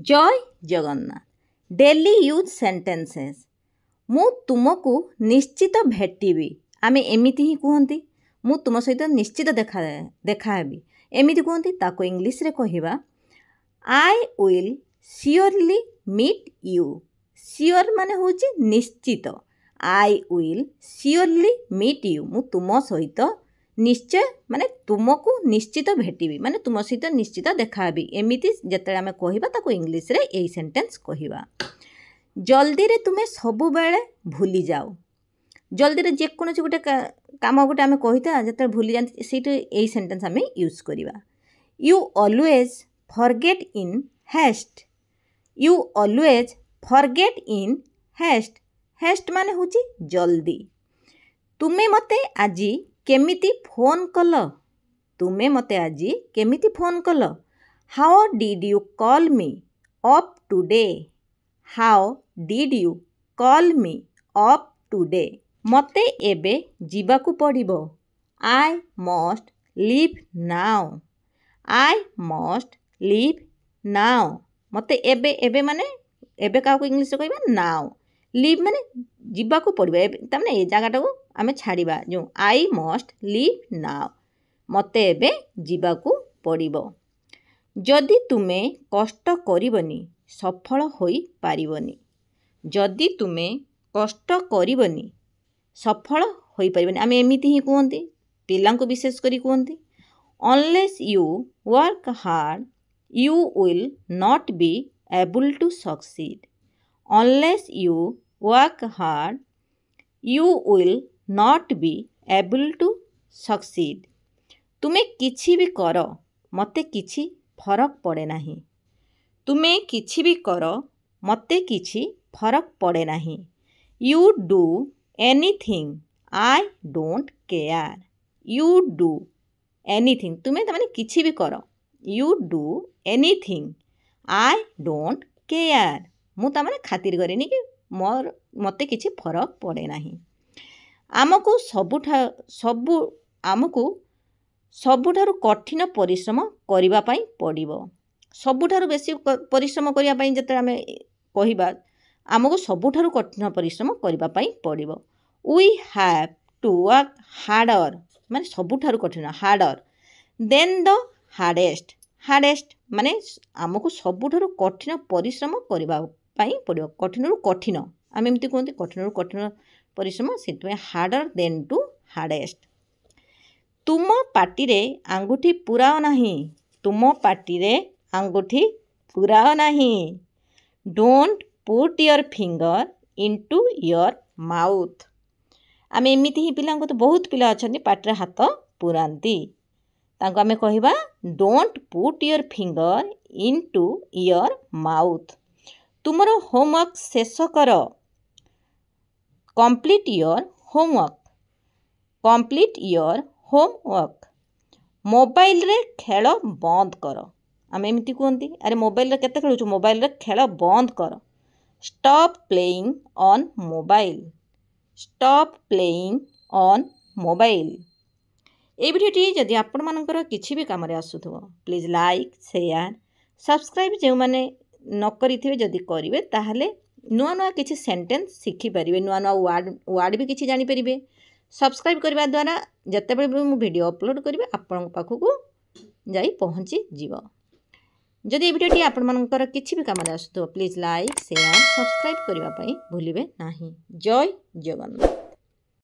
जय Jagannath. Daily use sentences. मु तुमको निश्चित भेटिबी। आमे एमिति ही कहती मु तुम सहित निश्चित देखाबी एमिति कहती ताको इंग्लिश रे कहिबा I will surely meet you. Sure माने होची निश्चित। I will surely meet you. मु तुम सहित निश्चय माने तुमको निश्चित भेटिबी माने तुम सहित निश्चित देखाबी एमिति जेते आमे कहिबा ताको इंग्लिश रे एई सेंटेंस कहिबा। जल्दी रे तुमे सबु बेले भूली जाओ। जल्दी रे जे कोनोसी गोटे काम गोटे आमे कहिता जेते भूली जांती सेट एई सेंटेंस आमे यूज करिबा। You always forget in haste. You always forget in haste. Haste माने होची जल्दी। तुमे मते आजी केमिति फोन कल। तुमे मते आजी केमिति फोन कल। How did you call me up today. How did you call me up today. मते एबे जीवाकू पड़िबो। I must leave now. I must leave now. मते एबे एबे माने एबे काको इंग्लिश रे कहबा नाउ। लीव माने जीवाकू पड़िबो एबे माने ए जगह टाको आमे छाड़ीबा जो आई मस्ट लीव नाउ। मते एबे जीवाकू पड़िबो। जदि तुमे कष्ट करिवनी सफल होई पारिवनी। जदि तुमे कष्ट करिवनी सफल होई पारिवनी आमे एमिति ही कहंती पिलांको विशेष करी कहंती unless you work hard you will not be able to succeed. Unless you work hard you will not be able to succeed. तुमे किछि भी कर मते किछि फरक पड़े नाही। तुमे किछि भी कर मते किछि फरक पड़े नाही। You do anything I don't care. You do anything तुमे माने किछि भी कर। You do anything I don't care. मु माने खातिर करेनी कि मोर मते किछि फरक पड़े नाही। आमको सबुठारु कठिन परिश्रम करिबा पई पड़िबो। सबुठारु बेसी परिश्रम करिया पई जते आमे कहिबा आमको सबुठारु कठिन परिश्रम करिबा पई पड़िबो। We have to work harder माने सबुठारु कठिन harder than the hardest. Hardest माने आमको सबुठारु कठिन परिश्रम करिबा पई पड़िबो। कठिनरु कठिन आमे एमति कहंती कठिनरु कठिन परिश्रम सेतमे हार्डर देन टू हार्डेस्ट। तुम पाटी रे आंगुठी पुराओ नाही। तुम पाटी रे आंगुठी पुराओ नाही। Don't put your finger into your mouth. आमे एमिति ही पिला तो बहुत पिला अछंती पाटी रे हाथ पुरांती तांको आमे कहिबा don't put your finger into your mouth. तुमरो होमवर्क शेष कर। Complete your homework. Complete your homework. Mobile रे खेल बंद कर। आमे एमिति कहंती अरे मोबाइल रे केते खेलुछु मोबाइल रे खेल बंद कर। Stop playing on mobile. Stop playing on mobile. ए भिडियोटी जदि आपण मानकर किछि भी काम रे आसुथबो प्लीज लाइक शेयर सब्सक्राइब जो माने न करिथिबे जदि करिवे ताहले नुआ नुआ किछि सेंटेंस शिखि परिबे। नुआ नुआ वर्ड भी किछि जानि परिबे। सब्सक्राइब करबा द्वारा जतेबेले भी मु वीडियो अपलोड करिवे आपण पाखकू जाई पहुँची जीव। जदि ए भिडियोटी आपण मानकर किछि भी काम रे आसुथबो प्लीज लाइक शेयर सब्सक्राइब करबा पई भूलिबे नाही। जय जगन्नाथ।